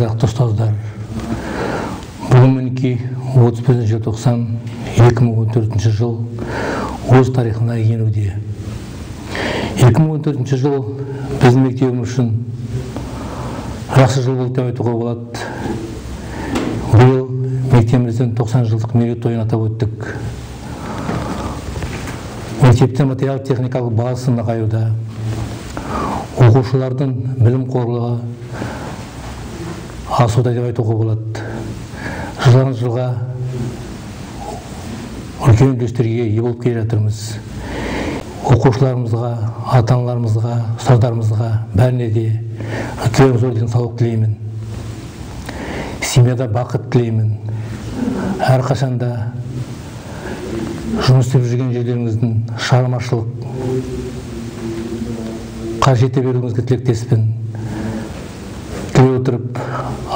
ардақты ұстаздар, бүгін мінекей 31 желтоқсан 2014 жыл өз тарихына енуде. 2014 жыл біздің мектебіміз үшін жақсы жыл болды деп айтуға болады. Биыл мектебіміздің 90 жылдық мерейтойын атап өттік. Мектептің материал-техникалық базасы нығаюда, оқушылардың білім қорлығы асуда деп айтуға болады. Жылдан жылға үлкен үлестерге ие болып келе жатырмыз. Оқушыларымызға, ата-аналарымызға, ұстаздарымызға бәріне де үлкен зор денсаулық тілеймін. Семьяда бақыт тілеймін. Әрқашанда жұмыс істеп жүрген жерлеріңіздің шығармашылық қажете беруіңізге тілектеспін. Тілей отырып,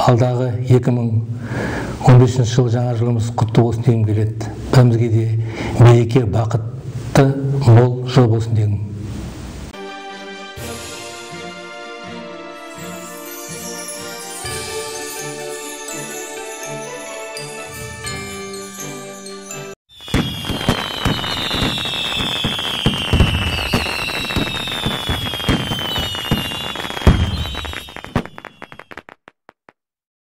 алдағы 2015 жыл жаңа жылымыз құтты болсын дегім келеді. Бәрімізге де береке, бақытты, мол жыл болсын дегім.